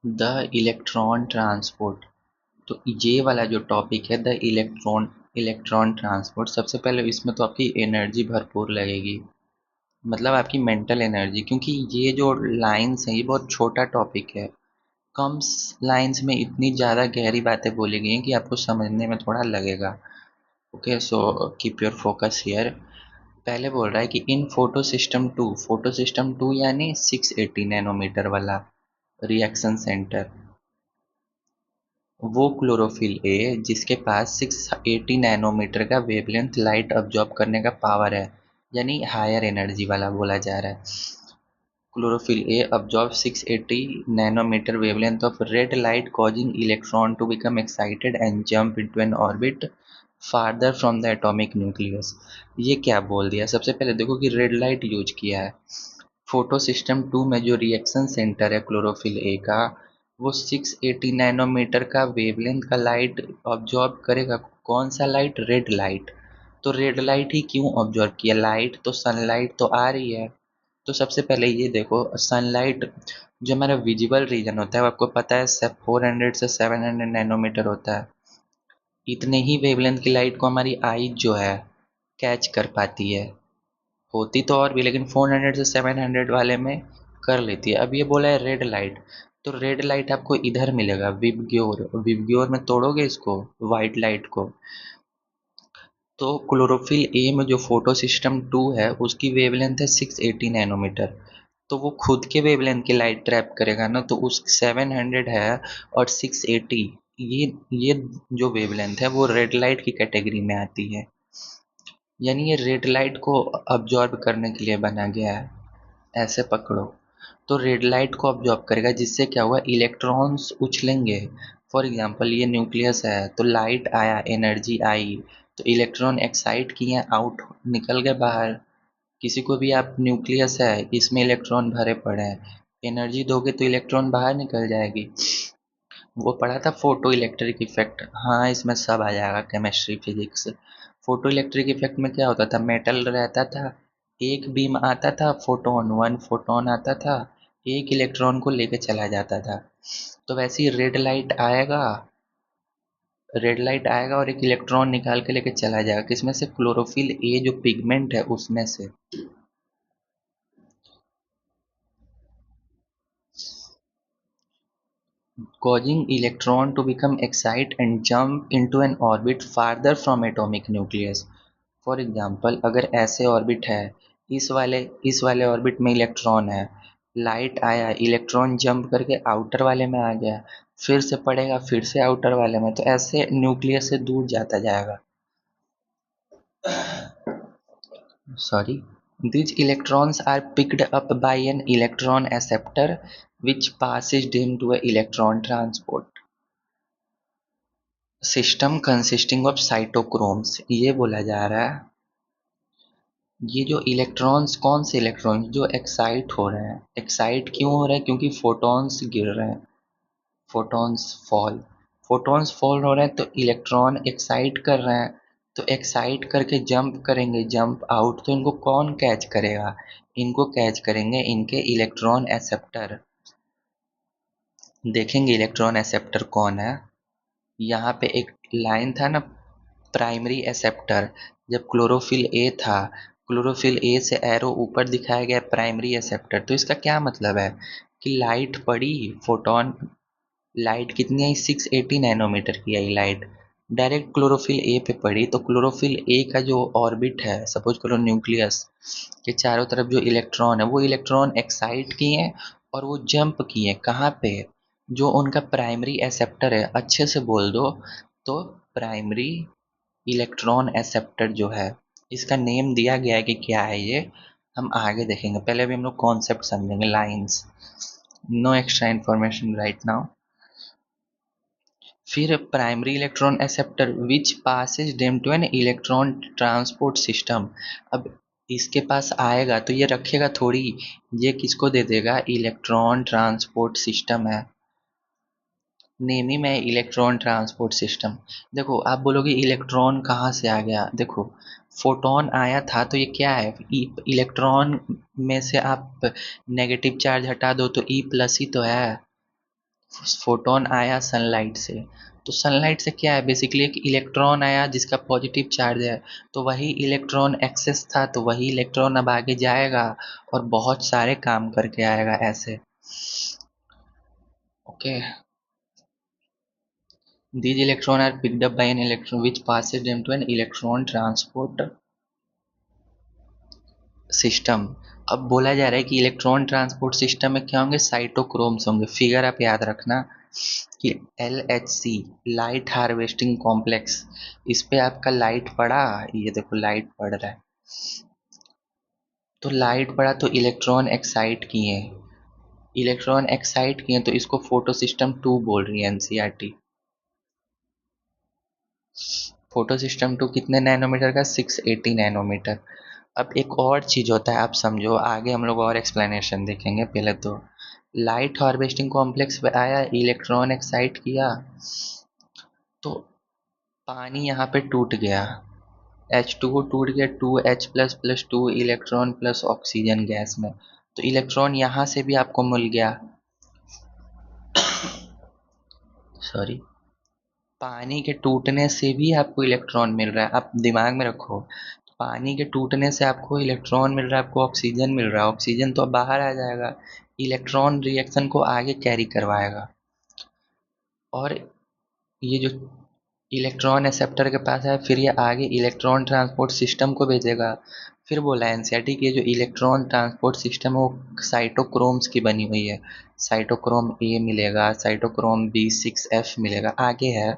The electron transport. तो ये वाला जो टॉपिक है, द इलेक्ट्रॉन ट्रांसपोर्ट, सबसे पहले इसमें तो आपकी एनर्जी भरपूर लगेगी, मतलब आपकी मेंटल एनर्जी, क्योंकि ये जो लाइंस हैं ये बहुत छोटा टॉपिक है। कम लाइंस में इतनी ज़्यादा गहरी बातें बोली गई हैं कि आपको समझने में थोड़ा लगेगा। Okay, so keep your focus here. पहले बोल रहा है कि इन फोटो सिस्टम टू यानी 680 नैनोमीटर वाला रिएक्शन सेंटर, वो क्लोरोफिल ए जिसके पास 680 नैनोमीटर का वेवलेंथ लाइट अब्जॉर्ब करने का पावर है, यानी हायर एनर्जी वाला बोला जा रहा है। Chlorophyll A absorbs 680 nanometer wavelength of red light, causing electron to become excited and jump into an orbit farther from the atomic nucleus। ये क्या बोल दिया? सबसे पहले देखो कि रेड लाइट यूज किया है। फोटो सिस्टम 2 में जो रिएक्शन सेंटर है क्लोरोफिल ए का, वो 680 नैनोमीटर का वेवलेंथ का लाइट ऑब्जॉर्ब करेगा। कौन सा लाइट? Red light. तो रेड लाइट ही क्यों ऑब्जॉर्ब किया? लाइट तो सनलाइट तो आ रही है। तो सबसे पहले ये देखो, सनलाइट जो हमारा विजिबल रीजन होता है वो आपको पता है 400 से 700 नैनोमीटर होता है। इतने ही वेवलेंथ की लाइट को हमारी आई जो है कैच कर पाती है। होती तो और भी, लेकिन 400 से 700 वाले में कर लेती है। अब ये बोला है रेड लाइट, तो रेड लाइट आपको इधर मिलेगा, विबग्योर। विबग्योर में तोड़ोगे इसको, वाइट लाइट को, तो क्लोरोफिल ए में जो फोटो सिस्टम 2 है उसकी वेवलेंथ है 680 नैनोमीटर। तो वो खुद के वेवलेंथ की लाइट ट्रैप करेगा ना, तो उस 700 है और 680, ये जो वेवलेंथ है वो रेड लाइट की कैटेगरी में आती है। यानी ये रेड लाइट को अब्जॉर्ब करने के लिए बना गया है, ऐसे पकड़ो। तो रेड लाइट को अब्जॉर्ब करेगा, जिससे क्या हुआ, इलेक्ट्रॉन्स उछलेंगे। फॉर एग्जांपल ये न्यूक्लियस है तो लाइट आया, एनर्जी आई, तो इलेक्ट्रॉन एक्साइट किए, आउट निकल गए बाहर। किसी को भी आप न्यूक्लियस है इसमें इलेक्ट्रॉन भरे पड़े हैं, एनर्जी दोगे तो इलेक्ट्रॉन बाहर निकल जाएगी। वो पढ़ा था फोटो इलेक्ट्रिक इफेक्ट, हाँ इसमें सब आ जाएगा, chemistry physics. Photo electric effect में क्या होता था, मेटल रहता था, एक बीम आता था, फोटोन, वन फोटोन आता था, एक इलेक्ट्रॉन को लेके चला जाता था। तो वैसे ही रेड लाइट आएगा और एक इलेक्ट्रॉन निकाल के लेके चला जाएगा, किसमें से? क्लोरोफिल ए जो पिगमेंट है उसमें से। causing electron to become excite and jump into an orbit farther from atomic nucleus। For example अगर ऐसे ऑर्बिट है, इस वाले ऑर्बिट में इलेक्ट्रॉन है, लाइट आया, इलेक्ट्रॉन जंप करके आउटर वाले में आ गया, फिर से पड़ेगा, फिर से आउटर वाले में, तो ऐसे न्यूक्लियस से दूर जाता जाएगा। Sorry, these electrons are picked up by an electron acceptor which passes them to a electron transport system consisting of cytochromes. ये बोला जा रहा है, ये जो इलेक्ट्रॉन्स, कौन से इलेक्ट्रॉन्स जो एक्साइट हो रहे हैं, एक्साइट क्यों हो रहे हैं? क्योंकि फोटॉन्स गिर रहे हैं, फोटॉन्स फॉल फोटॉन्स फॉल हो रहे हैं, तो इलेक्ट्रॉन एक्साइट कर रहे हैं, तो एक्साइट करके जंप करेंगे, जंप आउट, तो इनको कौन कैच करेगा? इनको कैच करेंगे इनके इलेक्ट्रॉन एक्सेप्टर। देखेंगे इलेक्ट्रॉन एक्सेप्टर कौन है। यहाँ पे एक लाइन था ना, प्राइमरी एक्सेप्टर। जब क्लोरोफिल ए था, क्लोरोफिल ए से एरो ऊपर दिखाया गया प्राइमरी एक्सेप्टर, तो इसका क्या मतलब है कि लाइट पड़ी, फोटोन, लाइट कितनी आई, 680 नैनोमीटर की आई लाइट, डायरेक्ट क्लोरोफिल ए पे पड़ी, तो क्लोरोफिल ए का जो ऑर्बिट है, सपोज करो न्यूक्लियस के चारों तरफ जो इलेक्ट्रॉन है, वो इलेक्ट्रॉन एक्साइट किए और वो जंप किए कहाँ पे? जो उनका प्राइमरी एक्सेप्टर है, अच्छे से बोल दो, तो प्राइमरी इलेक्ट्रॉन एक्सेप्टर जो है, इसका नेम दिया गया है कि क्या है ये, हम आगे देखेंगे। पहले अभी हम लोग कॉन्सेप्ट समझेंगे, lines. No extra information right now. फिर primary electron acceptor which passes them to an electron transport system. अब इसके पास आएगा तो ये रखेगा थोड़ी, ये किसको दे देगा? इलेक्ट्रॉन ट्रांसपोर्ट सिस्टम है, नेम ही में इलेक्ट्रॉन ट्रांसपोर्ट सिस्टम। देखो आप बोलोगे इलेक्ट्रॉन कहाँ से आ गया, देखो फोटोन आया था तो ये क्या है, इलेक्ट्रॉन में से आप नेगेटिव चार्ज हटा दो तो ई प्लस ही तो है। फोटोन आया सनलाइट से, तो सनलाइट से क्या है, बेसिकली एक इलेक्ट्रॉन आया जिसका पॉजिटिव चार्ज है, तो वही इलेक्ट्रॉन एक्सेस था, तो वही इलेक्ट्रॉन अब आगे जाएगा और बहुत सारे काम करके आएगा ऐसे। Okay, these electrons are picked up by an electron which passes them to an electron transport system. अब बोला जा रहा है कि इलेक्ट्रॉन ट्रांसपोर्ट सिस्टम में क्या होंगे, साइटोक्रोम्स होंगे। फिगर आप याद रखना कि LHC, लाइट हार्वेस्टिंग कॉम्प्लेक्स, इस पे आपका लाइट पड़ा, ये देखो लाइट पड़ रहा है, तो लाइट पड़ा तो इलेक्ट्रॉन एक्साइट किए, इलेक्ट्रॉन एक्साइट किए तो इसको फोटो सिस्टम 2 बोल रही है एनसीईआरटी। फोटो सिस्टम 2 कितने नैनोमीटर का, 680 नैनोमीटर। अब एक और चीज होता है, आप समझो, आगे हम लोग और एक्सप्लेनेशन देखेंगे। पहले तो लाइट हार्वेस्टिंग कॉम्प्लेक्स पे आया, इलेक्ट्रॉन एक्साइट किया, तो पानी यहाँ पे टूट गया, H2O टूट गया, 2H plus plus 2 electron plus oxygen gas में, तो इलेक्ट्रॉन यहाँ से भी आपको मिल गया। सॉरी, पानी के टूटने से भी आपको इलेक्ट्रॉन मिल रहा है, आप दिमाग में रखो। पानी के टूटने से आपको इलेक्ट्रॉन मिल रहा है, आपको ऑक्सीजन मिल रहा है, ऑक्सीजन तो अब बाहर आ जाएगा, इलेक्ट्रॉन रिएक्शन को आगे कैरी करवाएगा, और ये जो इलेक्ट्रॉन एक्सेप्टर के पास है, फिर ये आगे इलेक्ट्रॉन ट्रांसपोर्ट सिस्टम को भेजेगा। फिर बोला एनसीईआरटी कि ये जो इलेक्ट्रॉन ट्रांसपोर्ट सिस्टम है वो साइटोक्रोम्स की बनी हुई है, साइटोक्रोम ए मिलेगा, साइटोक्रोम B6F मिलेगा, आगे है।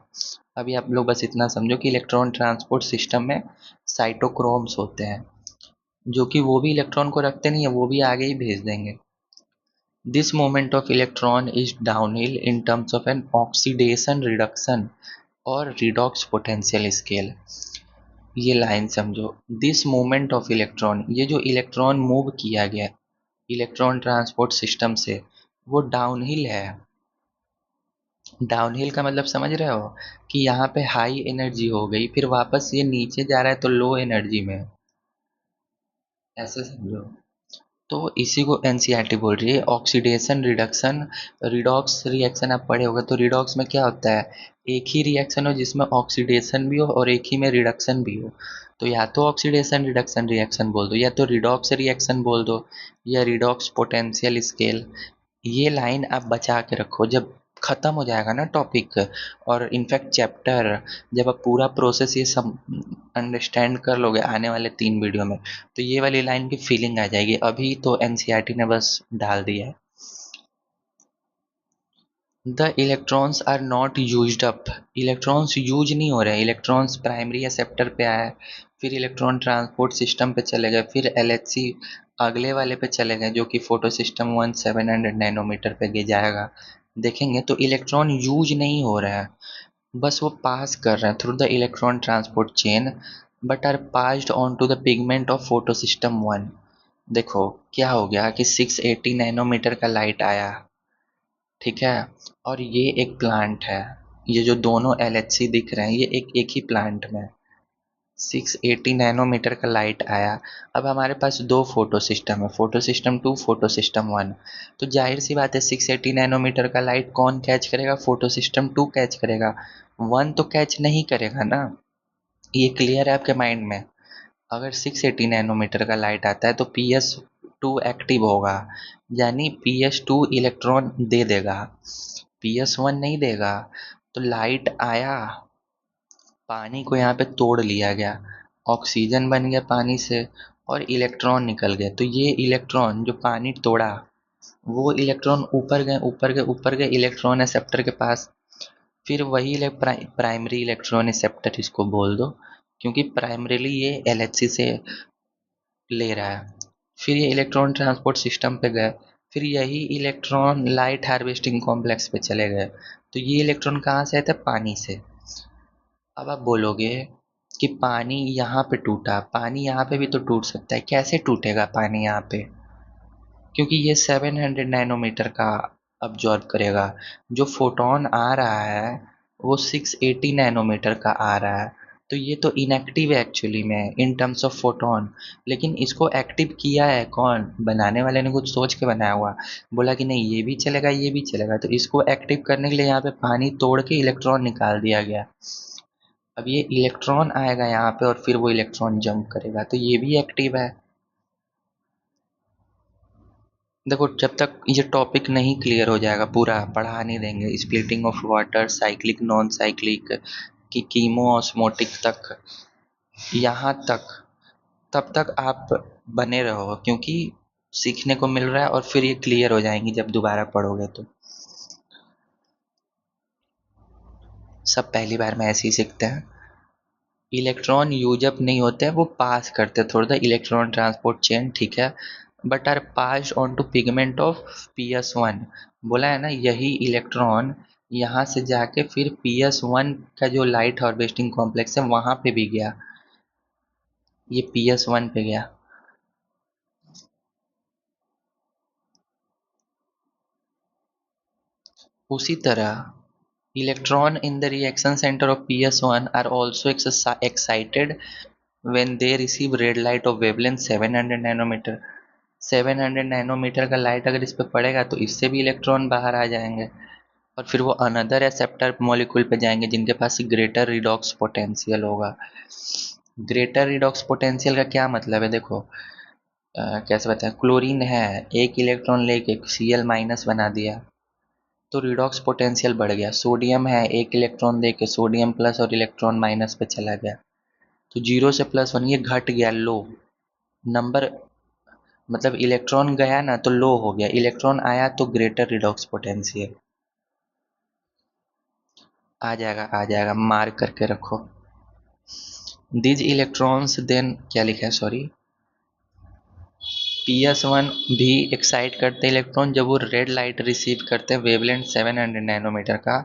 अभी आप लोग बस इतना समझो कि इलेक्ट्रॉन ट्रांसपोर्ट सिस्टम में साइटोक्रोम्स होते हैं, जो कि वो भी इलेक्ट्रॉन को रखते नहीं है, वो भी आगे ही भेज देंगे। This movement of electron is downhill in terms of an oxidation reduction और redox potential scale। ये लाइन समझो, दिस मूवमेंट ऑफ इलेक्ट्रॉन, ये जो इलेक्ट्रॉन मूव किया गया इलेक्ट्रॉन ट्रांसपोर्ट सिस्टम से, वो डाउनहिल है। डाउनहिल का मतलब समझ रहे हो, कि यहाँ पे हाई एनर्जी हो गई, फिर वापस ये नीचे जा रहा है तो लो एनर्जी में, ऐसे समझो। तो इसी को एनसीईआरटी बोल रही है ऑक्सीडेशन रिडक्शन। रिडॉक्स रिएक्शन आप पढ़े होगा, तो रिडॉक्स में क्या होता है, एक ही रिएक्शन हो जिसमें ऑक्सीडेशन भी हो और एक ही में रिडक्शन भी हो, तो या तो ऑक्सीडेशन रिडक्शन रिएक्शन बोल दो, या तो रिडॉक्स रिएक्शन बोल दो, या रिडॉक्स पोटेंशियल स्केल। ये लाइन आप बचा के रखो, जब खत्म हो जाएगा ना टॉपिक, और इनफैक्ट चैप्टर, जब आप पूरा प्रोसेस ये सब अंडरस्टैंड कर लोगे आने वाले 3 वीडियो में, तो ये वाली लाइन की फीलिंग आ जाएगी। अभी तो एनसीईआरटी ने बस डाल दिया है। The electrons are not used up, electrons use नहीं हो रहे, इलेक्ट्रॉन्स प्राइमरी एक्सेप्टर पे आए, फिर इलेक्ट्रॉन ट्रांसपोर्ट सिस्टम पे चले गए, फिर LHC अगले वाले पे चले गए, जो कि फोटो सिस्टम 1 700 नैनोमीटर पे जाएगा। देखेंगे तो इलेक्ट्रॉन यूज नहीं हो रहा है, बस वो पास कर रहे हैं through the electron transport chain, but are passed on to the pigment of photo system 1। देखो क्या हो गया कि 680 नैनोमीटर का लाइट आया, ठीक है, और ये एक प्लांट है, ये जो दोनों LHC दिख रहे हैं ये एक ही प्लांट में 680 नैनोमीटर का लाइट आया। अब हमारे पास दो फोटो सिस्टम है, फोटो सिस्टम 2, फोटो सिस्टम 1, तो जाहिर सी बात है 680 नैनोमीटर का लाइट कौन कैच करेगा, फोटो सिस्टम 2 कैच करेगा, 1 तो कैच नहीं करेगा ना। ये क्लियर है आपके माइंड में, अगर 680 नैनोमीटर का लाइट आता है तो PS2 एक्टिव होगा, यानी PS2 इलेक्ट्रॉन दे देगा, PS1 नहीं देगा। तो लाइट आया, पानी को यहाँ पे तोड़ लिया गया, ऑक्सीजन बन गया पानी से, और इलेक्ट्रॉन निकल गए। तो ये इलेक्ट्रॉन जो पानी तोड़ा, वो इलेक्ट्रॉन ऊपर गए ऊपर गए ऊपर गए इलेक्ट्रॉन एक्सेप्टर के पास, फिर वही प्राइमरी इलेक्ट्रॉन एक्सेप्टर इसको बोल दो, क्योंकि प्राइमरीली ये LHC से ले रहा है। फिर ये इलेक्ट्रॉन ट्रांसपोर्ट सिस्टम पे गए, फिर यही इलेक्ट्रॉन लाइट हार्वेस्टिंग कॉम्प्लेक्स पे चले गए, तो ये इलेक्ट्रॉन कहाँ से आए थे, पानी से। अब आप बोलोगे कि पानी यहाँ पे टूटा, पानी यहाँ पे भी तो टूट सकता है, कैसे टूटेगा पानी यहाँ पे, क्योंकि ये 700 नैनोमीटर का अब्जॉर्ब करेगा, जो फोटोन आ रहा है वो 680 नैनोमीटर का आ रहा है, तो ये तो इनएक्टिव है एक्चुअली में इन टर्म्स ऑफ फोटोन। लेकिन इसको एक्टिव किया है कौन? बनाने वाले ने कुछ सोच के बनाया हुआ, बोला कि नहीं ये भी चलेगा ये भी चलेगा, तो इसको एक्टिव करने के लिए यहाँ पे पानी तोड़ के इलेक्ट्रॉन निकाल दिया गया। अब ये इलेक्ट्रॉन आएगा यहाँ पे और फिर वो इलेक्ट्रॉन जंप करेगा, तो ये भी एक्टिव है। देखो जब तक ये टॉपिक नहीं क्लियर हो जाएगा पूरा पढ़ा नहीं देंगे, splitting of water, cyclic non cyclic की कीमो ऑस्मोटिक तक, यहाँ तक, तब तक आप बने रहो, क्योंकि सीखने को मिल रहा है और फिर ये क्लियर हो जाएंगी जब दोबारा पढ़ोगे तो। सब पहली बार में ऐसे ही सीखते हैं। इलेक्ट्रॉन यूज अप नहीं होते हैं, वो पास करते हैं थोड़ा सा इलेक्ट्रॉन ट्रांसपोर्ट चेन, ठीक है, but are pass on to pigment of PS1। बोला है ना, यही इलेक्ट्रॉन यहाँ से जाके फिर PS1 का जो लाइट हार्वेस्टिंग कॉम्प्लेक्स है वहाँ पे भी गया, ये PS1 पे गया। उसी तरह electron in the reaction center of PS1 are also excited when they receive red light of wavelength 700 nanometer. 700 nanometer का लाइट अगर इस पर पड़ेगा तो इससे भी इलेक्ट्रॉन बाहर आ जाएंगे और फिर वो अनदर एक्सेप्टर मॉलिक्यूल पे जाएंगे जिनके पास ग्रेटर रिडॉक्स पोटेंशियल होगा। ग्रेटर रिडॉक्स पोटेंशियल का क्या मतलब है? देखो कैसे बताएं, क्लोरीन है, एक इलेक्ट्रॉन लेके Cl- बना दिया तो रिडॉक्स पोटेंशियल बढ़ गया। सोडियम है, एक इलेक्ट्रॉन दे के सोडियम प्लस और इलेक्ट्रॉन माइनस पे चला गया तो 0 से +1 ये घट गया, लो नंबर, मतलब इलेक्ट्रॉन गया ना तो लो हो गया, इलेक्ट्रॉन आया तो ग्रेटर रिडॉक्स पोटेंशियल। आ जाएगा आ जाएगा, मार्क करके रखो। दीज इलेक्ट्रॉन्स देन, क्या लिखा है सॉरी, PS1 भी एक्साइट करते हैं इलेक्ट्रॉन जब वो रेड लाइट रिसीव करते हैं वेवलेंथ 700 नैनोमीटर का,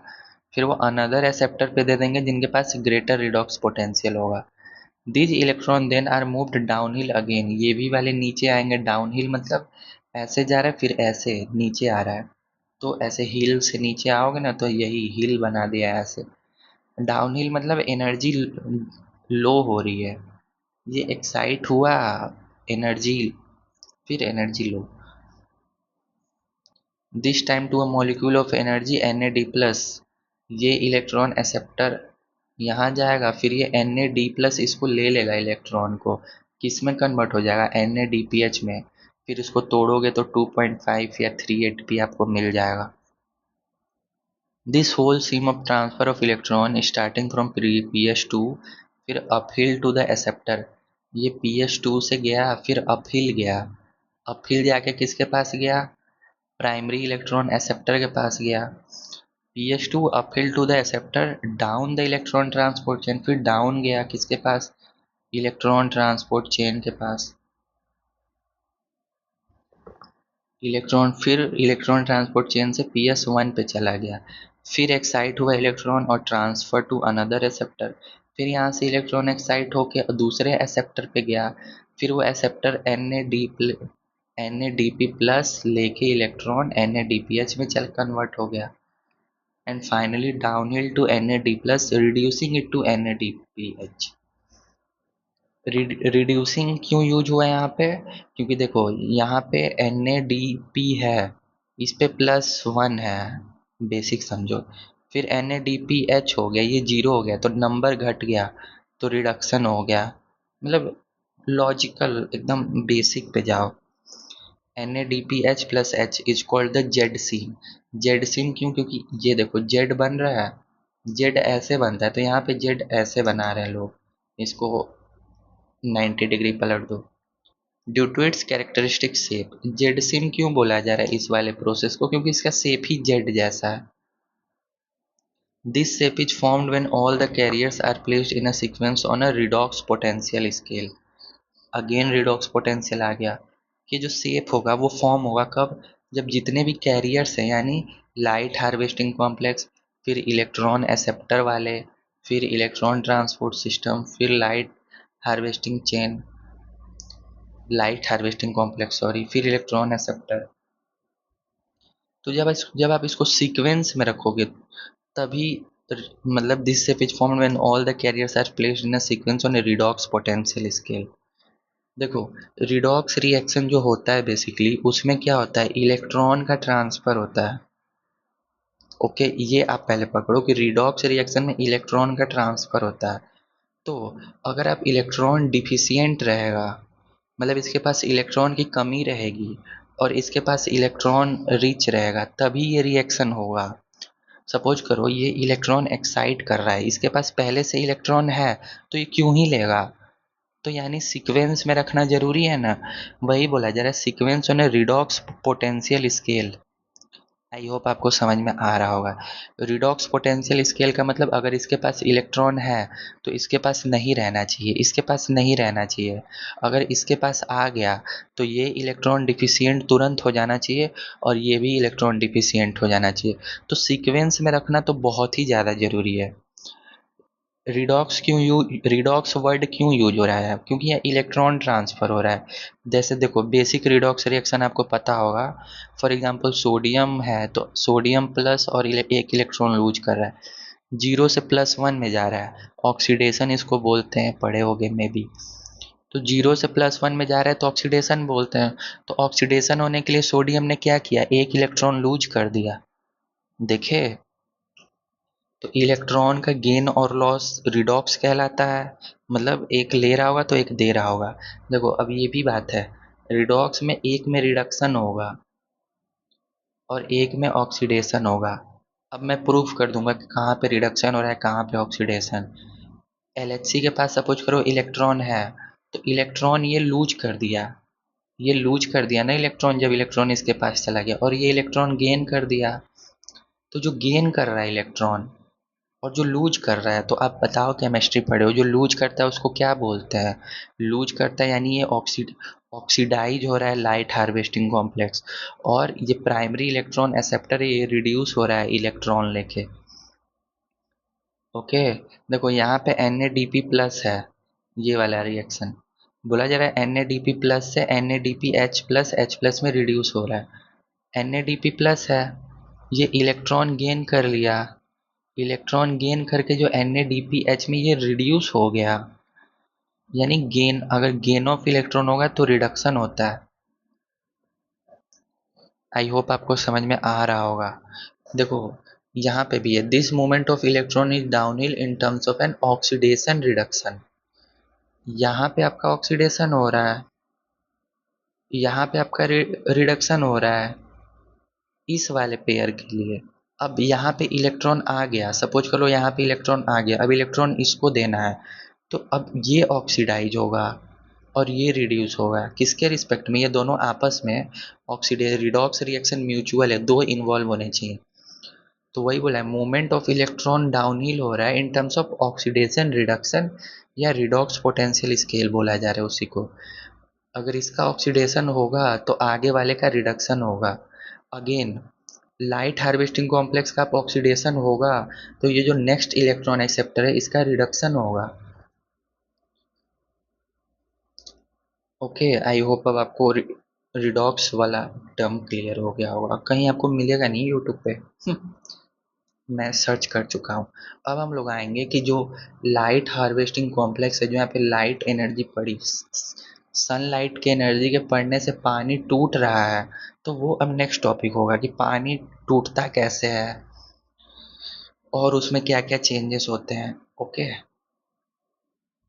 फिर वो अनदर एक्सेप्टर पे दे देंगे जिनके पास ग्रेटर रिडॉक्स पोटेंशियल होगा। These electron then are moved downhill again, ये भी वाले नीचे आएंगे। डाउनहिल मतलब ऐसे जा रहा है फिर ऐसे नीचे आ रहा है, तो ऐसे हिल से नीचे आओगे ना तो यही हिल बना दिया है ऐसे। डाउनहिल मतलब एनर्जी लो हो रही है, ये एक्साइट हुआ एनर्जी, फिर energy low. This time to a molecule of energy Na+, ये इलेक्ट्रॉन एक्सेप्टर यहाँ जाएगा, फिर ये Na+, इसको ले लेगा इलेक्ट्रॉन को, किस में कन्वर्ट हो जाएगा? NADPH में। फिर इसको तोड़ोगे तो 2.5 या 3 ATP आपको मिल जाएगा। This whole seem of transfer of electron starting from PS2 फिर अपहिल टू द एक्सेप्टर, ये PS2 से गया फिर अपहिल गया, अपहिल जाके किसके पास गया? प्राइमरी इलेक्ट्रॉन एक्सेप्टर के पास गया। PS2 uphill to the acceptor down the electron transport chain, फिर डाउन गया किसके पास? इलेक्ट्रॉन ट्रांसपोर्ट चेन के पास। इलेक्ट्रॉन फिर इलेक्ट्रॉन ट्रांसपोर्ट चेन से PS1 पे चला गया, फिर एक्साइट हुआ इलेक्ट्रॉन और ट्रांसफर टू अनदर एक्सेप्टर, फिर यहाँ से इलेक्ट्रॉन एक्साइट होकर दूसरे एक्सेप्टर पे गया, फिर वो एक्सेप्टर NADP+ लेके इलेक्ट्रॉन NADPH में चल कन्वर्ट हो गया, and finally downhill to Na+, reducing it to NADPH। Reducing क्यों यूज हुआ है यहाँ पे? क्योंकि देखो यहाँ पे NADP है, इस पे +1 है, बेसिक समझो, फिर NADPH हो गया, ये 0 हो गया तो नंबर घट गया तो रिडक्शन हो गया, मतलब लॉजिकल एकदम बेसिक पे जाओ। NADPH+H is called the Z scheme. Z scheme क्यों? क्योंकि ये देखो जेड बन रहा है, जेड ऐसे बनता है तो यहाँ पे जेड ऐसे बना रहे हैं लोग, इसको 90 डिग्री पलट दो। Due to its characteristic shape, Z scheme क्यों बोला जा रहा है इस वाले प्रोसेस को? क्योंकि इसका शेप ही जेड जैसा है। This shape is formed when all the carriers are placed in a sequence on a redox potential scale. Again redox potential आ गया, कि जो शेप होगा वो फॉर्म होगा कब? जब जितने भी कैरियर्स हैं, यानी लाइट हार्वेस्टिंग कॉम्प्लेक्स, फिर इलेक्ट्रॉन एक्सेप्टर वाले, फिर इलेक्ट्रॉन ट्रांसपोर्ट सिस्टम, फिर लाइट हार्वेस्टिंग कॉम्प्लेक्स सॉरी, फिर इलेक्ट्रॉन एक्सेप्टर। तो जब आप इसको सीक्वेंस में रखोगे तभी मतलब this shape is formed when all the carriers are placed in a sequence on a redox potential scale. देखो, रिडॉक्स रिएक्शन जो होता है बेसिकली उसमें क्या होता है, इलेक्ट्रॉन का ट्रांसफर होता है। ओके, ये आप पहले पकड़ो कि रिडॉक्स रिएक्शन में इलेक्ट्रॉन का ट्रांसफर होता है। तो अगर आप इलेक्ट्रॉन डिफिशिएंट रहेगा, मतलब इसके पास इलेक्ट्रॉन की कमी रहेगी और इसके पास इलेक्ट्रॉन रिच रहेगा, तभी ये रिएक्शन होगा। सपोज करो ये इलेक्ट्रॉन एक्साइट कर रहा है, इसके पास पहले से इलेक्ट्रॉन है तो ये क्यों ही लेगा। तो यानी सीक्वेंस में रखना जरूरी है ना, वही बोला जा रहा है sequence on a redox potential scale. I hope आपको समझ में आ रहा होगा। रिडॉक्स पोटेंशियल स्केल का मतलब अगर इसके पास इलेक्ट्रॉन है तो इसके पास नहीं रहना चाहिए, इसके पास नहीं रहना चाहिए। अगर इसके पास आ गया तो ये इलेक्ट्रॉन डिफिशिएंट तुरंत हो जाना चाहिए और ये भी इलेक्ट्रॉन डिफिशिएंट हो जाना चाहिए। तो सीक्वेंस में रखना तो बहुत ही ज़्यादा ज़रूरी है। रिडॉक्स वर्ड क्यों यूज हो रहा है, क्योंकि यह इलेक्ट्रॉन ट्रांसफर हो रहा है। जैसे देखो बेसिक रिडॉक्स रिएक्शन आपको पता होगा। फॉर एग्जांपल सोडियम है तो सोडियम प्लस और एक इलेक्ट्रॉन लूज कर रहा है, 0 से +1 में जा रहा है, ऑक्सीडेशन इसको बोलते हैं, पढ़े होगे में भी। तो 0 से +1 में जा रहा है तो ऑक्सीडेशन बोलते हैं। तो ऑक्सीडेशन होने के लिए सोडियम ने क्या किया, एक इलेक्ट्रॉन लूज कर दिया। देखे, तो इलेक्ट्रॉन का गेन और लॉस रिडॉक्स कहलाता है। मतलब एक ले रहा होगा तो एक दे रहा होगा। देखो अब ये भी बात है, रिडॉक्स में एक में रिडक्शन होगा और एक में ऑक्सीडेशन होगा। अब मैं प्रूफ कर दूंगा कि कहाँ पे रिडक्शन हो रहा है, कहाँ पे ऑक्सीडेशन। LHC के पास सपोज करो इलेक्ट्रॉन है, तो इलेक्ट्रॉन ये लूज कर दिया, ये लूज कर दिया ना इलेक्ट्रॉन, जब इलेक्ट्रॉन इसके पास चला गया, और ये इलेक्ट्रॉन गेन कर दिया। तो जो गेन कर रहा है इलेक्ट्रॉन और जो लूज कर रहा है, तो आप बताओ केमिस्ट्री पढ़े हो, जो लूज करता है उसको क्या बोलते हैं। लूज करता है यानी ये ऑक्सीडाइज हो रहा है लाइट हार्वेस्टिंग कॉम्प्लेक्स, और ये प्राइमरी इलेक्ट्रॉन एक्सेप्टर है, ये रिड्यूस हो रहा है इलेक्ट्रॉन लेके। ओके, देखो यहाँ पे NADP प्लस है, ये वाला रिएक्शन बोला जा रहा है NADP प्लस से NADPH प्लस H प्लस में रिड्यूस हो रहा है। NADP प्लस है, ये इलेक्ट्रॉन गेन कर लिया, इलेक्ट्रॉन गेन करके जो NADPH में ये रिड्यूस हो गया। यानी गेन, अगर गेन ऑफ इलेक्ट्रॉन होगा तो रिडक्शन होता है। आई होप आपको समझ में आ रहा होगा। देखो यहाँ पे भी है, this movement of electron is downhill in terms of an oxidation reduction. यहाँ पे आपका ऑक्सीडेशन हो रहा है, यहाँ पे आपका रिडक्शन हो रहा है इस वाले पेयर के लिए। अब यहाँ पे इलेक्ट्रॉन आ गया, सपोज करो यहाँ पे इलेक्ट्रॉन आ गया, अब इलेक्ट्रॉन इसको देना है, तो अब ये ऑक्सीडाइज होगा और ये रिड्यूस होगा। किसके रिस्पेक्ट में, ये दोनों आपस में ऑक्सीडेज रिडॉक्स रिएक्शन म्यूचुअल है, दो इन्वॉल्व होने चाहिए। तो वही बोला है, मूवमेंट ऑफ इलेक्ट्रॉन डाउनहिल हो रहा है in terms of oxidation reduction, या रिडॉक्स पोटेंशियल स्केल बोला जा रहा है उसी को। अगर इसका ऑक्सीडेशन होगा तो आगे वाले का रिडक्शन होगा। अगेन लाइट हार्वेस्टिंग कॉम्प्लेक्स का ऑक्सीडेशन होगा तो ये जो नेक्स्ट इलेक्ट्रॉन एक्सेप्टर है इसका रिडक्शन होगा। ओके, आई होप अब आपको रिडॉक्स वाला टर्म क्लियर हो गया होगा, कहीं आपको मिलेगा नहीं यूट्यूब पे। मैं सर्च कर चुका हूँ। अब हम लोग आएंगे कि जो लाइट हार्वेस्टिंग कॉम्प्लेक्स है, जो यहाँ पे लाइट एनर्जी पड़ी, सनलाइट के एनर्जी के पड़ने से पानी टूट रहा है, तो वो अब नेक्स्ट टॉपिक होगा कि पानी टूटता कैसे है और उसमें क्या क्या चेंजेस होते हैं। ओके।